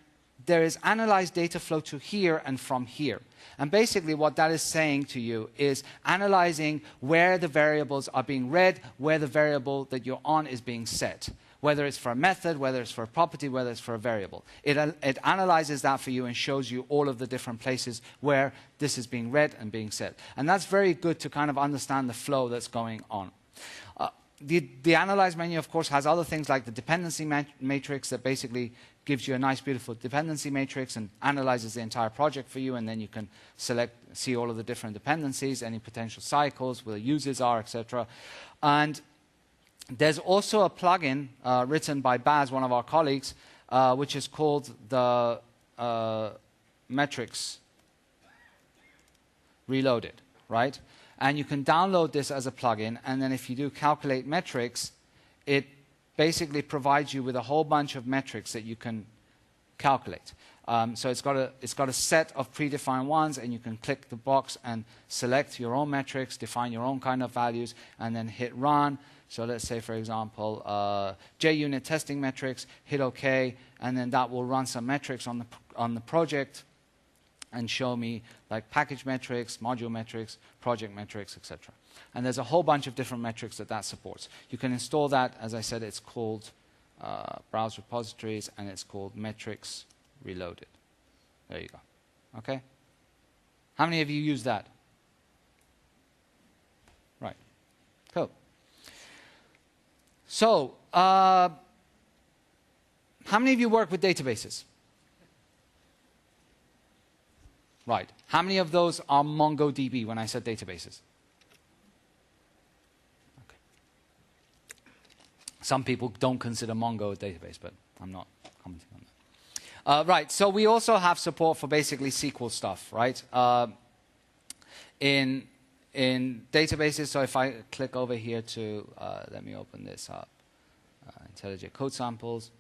there is analyze data flow to here and from here. And basically what that is saying to you is analyzing where the variables are being read, where the variable that you're on is being set. Whether it's for a method, whether it's for a property, whether it's for a variable. It analyzes that for you and shows you all of the different places where this is being read and being set. And that's very good to kind of understand the flow that's going on. The analyze menu, of course, has other things like the dependency matrix that basically gives you a nice, beautiful dependency matrix and analyzes the entire project for you, and then you can see all of the different dependencies, any potential cycles, where the users are, etc. And There's also a plugin written by Baz, one of our colleagues, which is called the metrics reloaded, right? And you can download this as a plugin, and then if you do calculate metrics, it basically provides you with a whole bunch of metrics that you can calculate. So it's got a set of predefined ones, and you can click the box and select your own metrics, define your own kind of values, and then hit run. So let's say, for example, JUnit testing metrics, hit OK, and then that will run some metrics on the project and show me like package metrics, module metrics, project metrics, etc. And there's a whole bunch of different metrics that supports. You can install that. As I said, it's called Browse Repositories, and it's called Metrics Reloaded. There you go. Okay? How many of you use that? Right. Cool. So, how many of you work with databases? Right. How many of those are MongoDB when I said databases? Okay. Some people don't consider Mongo a database, but I'm not commenting on that. Right. So we also have support for basically SQL stuff, right? In databases, so if I click over here to, let me open this up, IntelliJ code samples.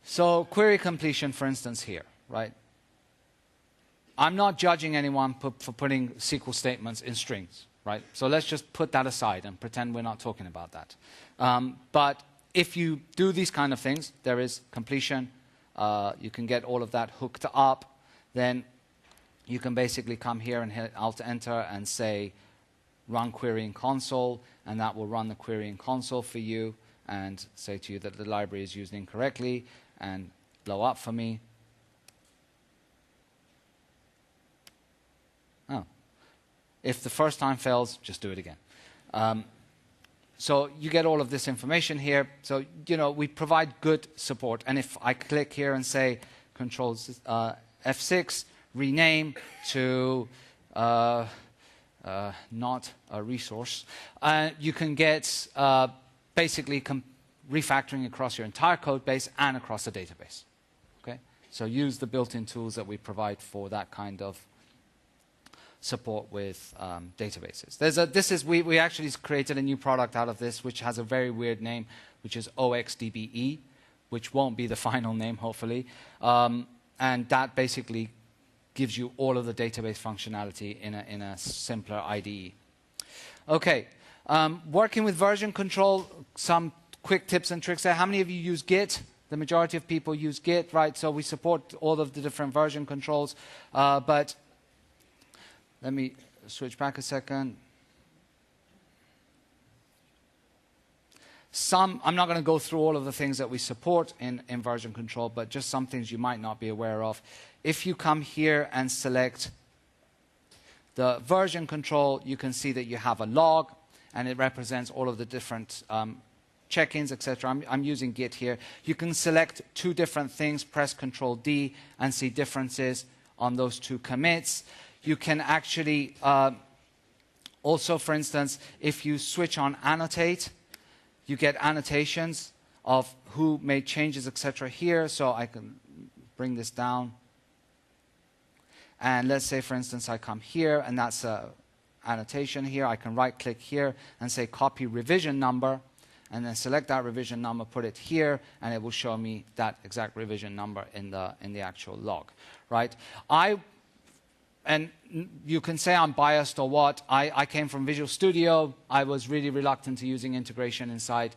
So query completion, for instance, here, right? I'm not judging anyone for putting SQL statements in strings, right? So let's just put that aside and pretend we're not talking about that. But if you do these kind of things, there is completion. You can get all of that hooked up. Then you can basically come here and hit Alt-Enter and say, run query in console, and that will run the query in console for you and say to you that the library is used incorrectly and blow up for me. Oh. If the first time fails, just do it again. So you get all of this information here. So, you know, we provide good support. And if I click here and say Control F6, rename to not a resource, you can get basically refactoring across your entire code base and across the database. Okay? So use the built-in tools that we provide for that kind of support with databases. We actually created a new product out of this, which has a very weird name, which is OXDBE, which won't be the final name, hopefully. And that basically gives you all of the database functionality in a simpler IDE. Okay, working with version control, some quick tips and tricks there. How many of you use Git? The majority of people use Git, right? So we support all of the different version controls. But let me switch back a second. I'm not going to go through all of the things that we support in version control, but just some things you might not be aware of. If you come here and select the version control, you can see that you have a log, and it represents all of the different check-ins, etc. I'm using Git here. You can select two different things, press Control-D, and see differences on those two commits. You can actually also, for instance, if you switch on Annotate, you get annotations of who made changes, etc. here. So I can bring this down. And let's say, for instance, I come here, and that's an annotation here. I can right-click here and say copy revision number, and then select that revision number, put it here, and it will show me that exact revision number in the actual log, right? And you can say I'm biased or what. I came from Visual Studio. I was really reluctant to using integration inside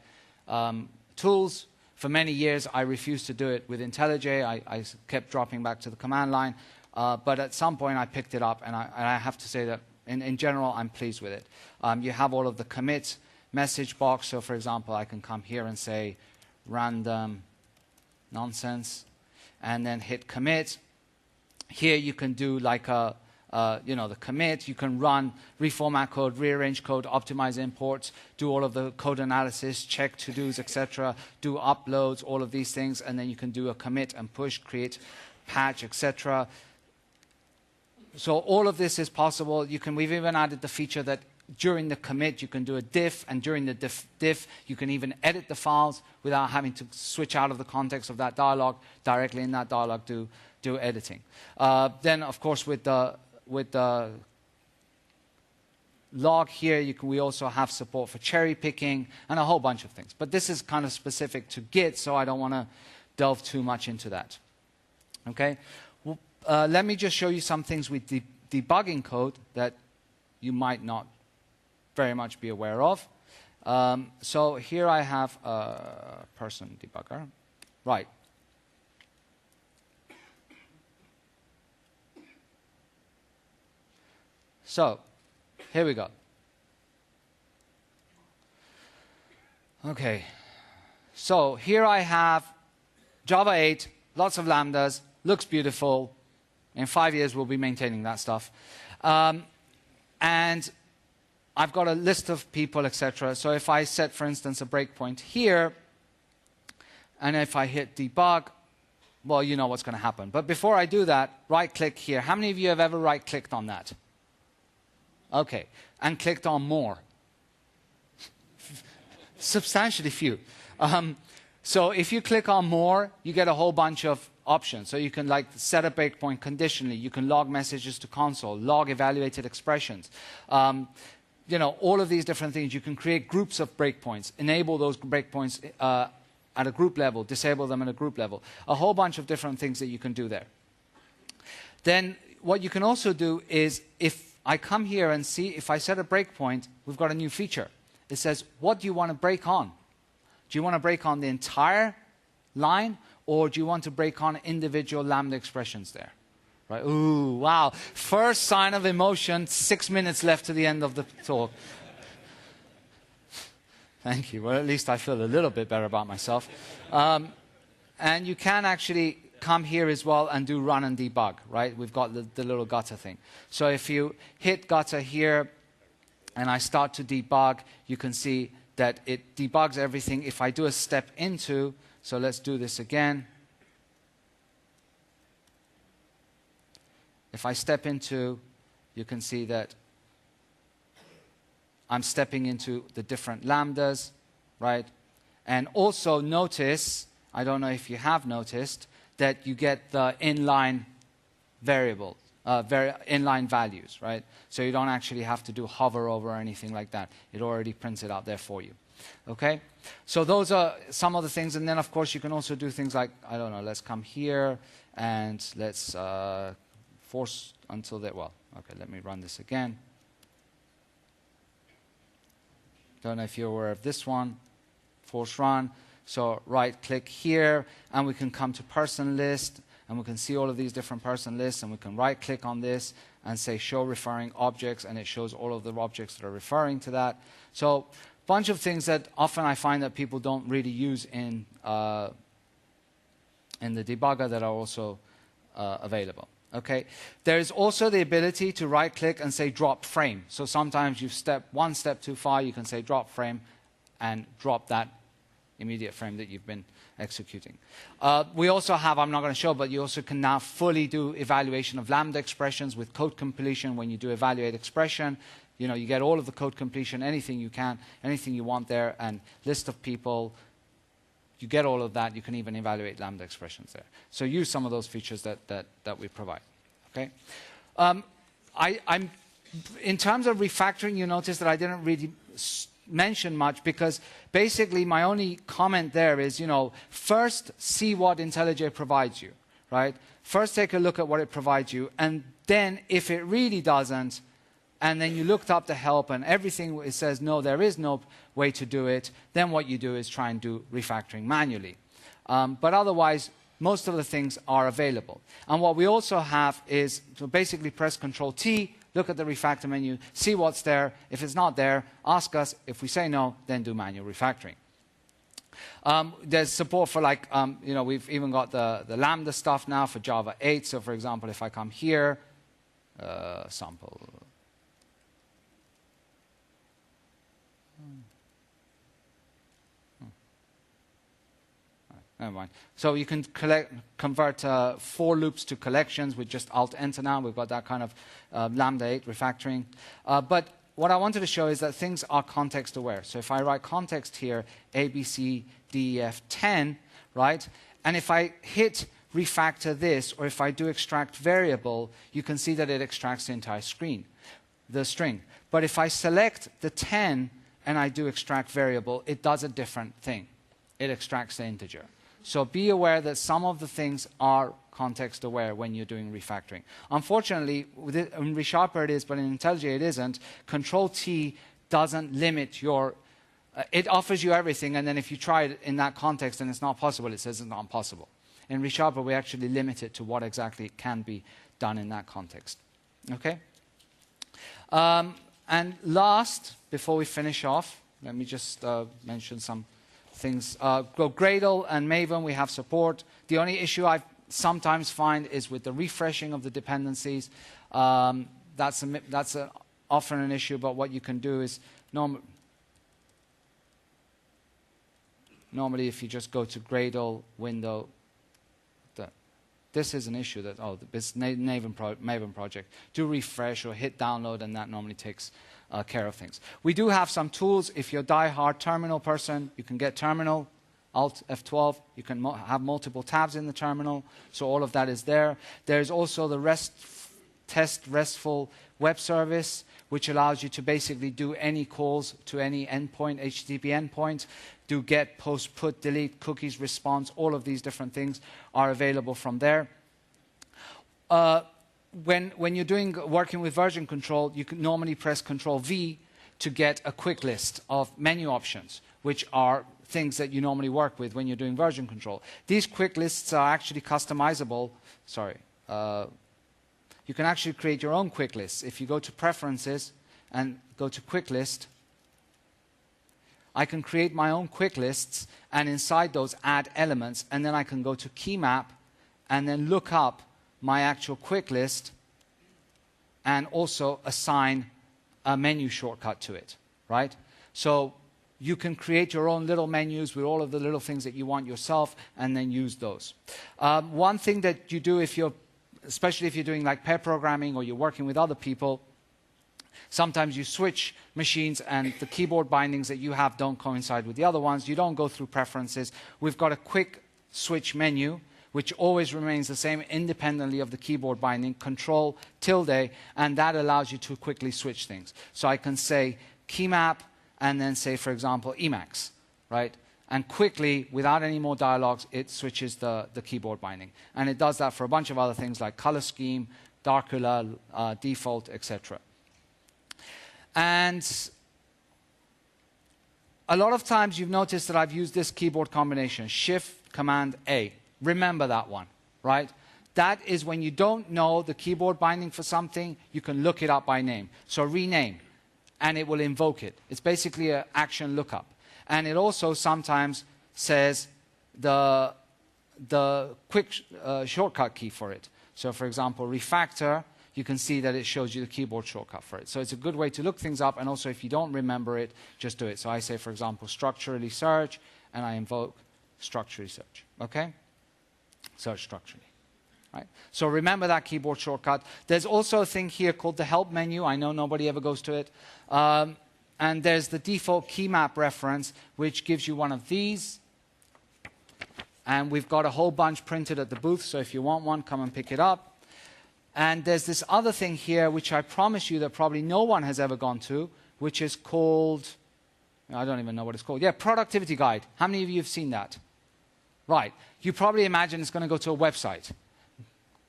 tools. For many years, I refused to do it with IntelliJ. I kept dropping back to the command line. But at some point, I picked it up, and I have to say that, in general, I'm pleased with it. You have all of the commit message box. So, for example, I can come here and say random nonsense, and then hit commit. Here you can do like the commit. You can run, reformat code, rearrange code, optimize imports, do all of the code analysis, check to-dos, etc., do uploads, all of these things, and then you can do a commit and push, create, patch, etc. So all of this is possible. We've even added the feature that during the commit, you can do a diff, and during the diff, you can even edit the files without having to switch out of the context of that dialog, directly in that dialog do editing. Then, of course, with the log here, we also have support for cherry picking and a whole bunch of things. But this is kind of specific to Git, so I don't want to delve too much into that. Okay, well, let me just show you some things with debugging code that you might not very much be aware of. So here I have a person debugger. Right. So here we go. Okay. So here I have Java 8, lots of lambdas, looks beautiful. In 5 years, we'll be maintaining that stuff. And I've got a list of people, etc. So if I set, for instance, a breakpoint here, and if I hit debug, well, you know what's going to happen. But before I do that, right-click here. How many of you have ever right-clicked on that? Okay. And clicked on more? Substantially few. So if you click on more, you get a whole bunch of options. So you can like set a breakpoint conditionally. You can log messages to console, log evaluated expressions. You know, all of these different things. You can create groups of breakpoints, enable those breakpoints at a group level, disable them at a group level. A whole bunch of different things that you can do there. Then what you can also do is if I come here and see if I set a breakpoint, we've got a new feature. It says, what do you want to break on? Do you want to break on the entire line, or do you want to break on individual lambda expressions there? Right? Ooh, wow. First sign of emotion, 6 minutes left to the end of the talk. Thank you. Well, at least I feel a little bit better about myself. And you can actually come here as well and do run and debug, right? We've got the little gutter thing. So if you hit gutter here and I start to debug, you can see that it debugs everything. If I do a step into, so let's do this again. If I step into, you can see that I'm stepping into the different lambdas, right? And also notice, I don't know if you have noticed, that you get the inline variable, inline values, right? So you don't actually have to do hover over or anything like that. It already prints it out there for you. Okay? So those are some of the things. And then, of course, you can also do things like, I don't know, let's come here and let's force until they, well, okay, let me run this again. Don't know if you're aware of this one. Force run. So right-click here, and we can come to person list, and we can see all of these different person lists, and we can right-click on this and say show referring objects, and it shows all of the objects that are referring to that. So a bunch of things that often I find that people don't really use in the debugger that are also available. Okay. There is also the ability to right-click and say drop frame. So sometimes you've stepped one step too far, you can say drop frame and drop that immediate frame that you've been executing. We also have, I'm not going to show, but you also can now fully do evaluation of lambda expressions with code completion. When you do evaluate expression, you know, you get all of the code completion, anything you can, anything you want there, and list of people. You get all of that. You can even evaluate lambda expressions there. So use some of those features that we provide. Okay. In terms of refactoring, you notice that I didn't really mention much, because basically my only comment there is, you know, first see what IntelliJ provides you, right? First take a look at what it provides you, and then if it really doesn't, and then you looked up the help and everything, it says no, there is no way to do it, then what you do is try and do refactoring manually. But otherwise, most of the things are available. And what we also have is to basically press Control-T, look at the refactor menu, see what's there. If it's not there, ask us. If we say no, then do manual refactoring. There's support for, like, you know, we've even got the Lambda stuff now for Java 8. So, for example, if I come here, sample. Never mind. So you can convert for loops to collections with just Alt-Enter now. We've got that kind of Lambda 8 refactoring. But what I wanted to show is that things are context aware. So if I write context here, A, B, C, D, E, F, 10, right? And if I hit refactor this, or if I do extract variable, you can see that it extracts the entire screen, the string. But if I select the 10 and I do extract variable, it does a different thing. It extracts the integer. So be aware that some of the things are context aware when you're doing refactoring. Unfortunately, in ReSharper it is, but in IntelliJ it isn't. Control-T doesn't limit your... it offers you everything, and then if you try it in that context and it's not possible, it says it's not possible. In ReSharper, we actually limit it to what exactly can be done in that context. Okay? And last, before we finish off, let me just mention some things. Gradle and Maven, we have support. The only issue I sometimes find is with the refreshing of the dependencies. That's often an issue, but what you can do is normally if you just go to Gradle window, this is an issue that, oh, this Maven project. Do refresh or hit download, and that normally takes care of things. We do have some tools. If you're a die-hard terminal person, you can get terminal, Alt F12. You can have multiple tabs in the terminal, so all of that is there. There's also the RESTful web service, which allows you to basically do any calls to any endpoint, HTTP endpoint, do get, post, put, delete, cookies, response, all of these different things are available from there. When you're working with version control, you can normally press Control-V to get a quick list of menu options, which are things that you normally work with when you're doing version control. These quick lists are actually customizable. Sorry. You can actually create your own quick lists. If you go to Preferences and go to Quick List, I can create my own quick lists, and inside those add elements, and then I can go to Key Map and then look up my actual quick list and also assign a menu shortcut to it, right? So you can create your own little menus with all of the little things that you want yourself and then use those. One thing that you do if you're, especially if you're doing like pair programming or you're working with other people, sometimes you switch machines and the keyboard bindings that you have don't coincide with the other ones. You don't go through preferences. We've got a quick switch menu, which always remains the same independently of the keyboard binding, Control tilde, and that allows you to quickly switch things. So I can say key map and then say, for example, Emacs, right? And quickly, without any more dialogues, it switches the keyboard binding. And it does that for a bunch of other things like color scheme, dark color, default, etc. And a lot of times you've noticed that I've used this keyboard combination, Shift, Command, A. Remember that one, right? That is when you don't know the keyboard binding for something, you can look it up by name. So rename, and it will invoke it. It's basically an action lookup. And it also sometimes says the quick shortcut key for it. So for example, refactor, you can see that it shows you the keyboard shortcut for it. So it's a good way to look things up, and also if you don't remember it, just do it. So I say, for example, structurally search, and I invoke structurally search, okay? Search structurally, right? So remember that keyboard shortcut. There's also a thing here called the help menu. I know nobody ever goes to it. And there's the default key map reference, which gives you one of these. And we've got a whole bunch printed at the booth, so if you want one, come and pick it up. And there's this other thing here, which I promise you that probably no one has ever gone to, which is called, I don't even know what it's called. Yeah, productivity guide. How many of you have seen that? Right. You probably imagine it's going to go to a website.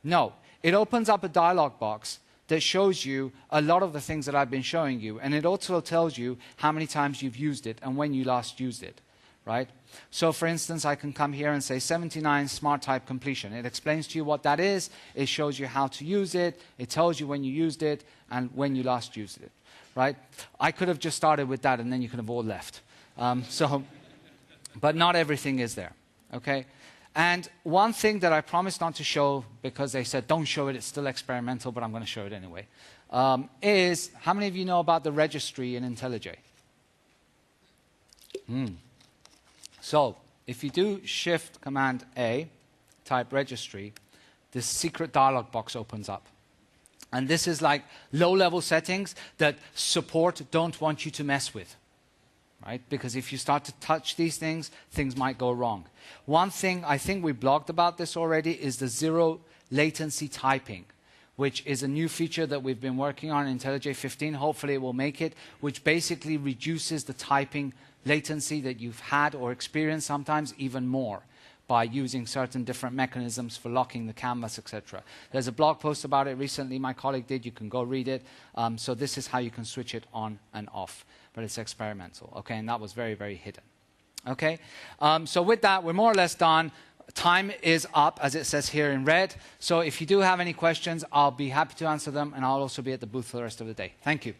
No. It opens up a dialog box that shows you a lot of the things that I've been showing you. And it also tells you how many times you've used it and when you last used it. Right? So for instance, I can come here and say 79 smart type completion. It explains to you what that is. It shows you how to use it. It tells you when you used it and when you last used it. Right? I could have just started with that and then you could have all left. But not everything is there. Okay? And one thing that I promised not to show, because they said don't show it, it's still experimental, but I'm going to show it anyway, is how many of you know about the registry in IntelliJ? So if you do Shift Command A, type registry, this secret dialog box opens up. And this is like low-level settings that support don't want you to mess with. Right? Because if you start to touch these things, things might go wrong. One thing, I think we blogged about this already, is the zero latency typing, which is a new feature that we've been working on in IntelliJ 15. Hopefully it will make it, which basically reduces the typing latency that you've had or experienced sometimes even more by using certain different mechanisms for locking the canvas, etc. There's a blog post about it recently my colleague did. You can go read it. So this is how you can switch it on and off. But it's experimental, okay? And that was very, very hidden, okay? So with that, we're more or less done. Time is up, as it says here in red. So if you do have any questions, I'll be happy to answer them, and I'll also be at the booth for the rest of the day. Thank you.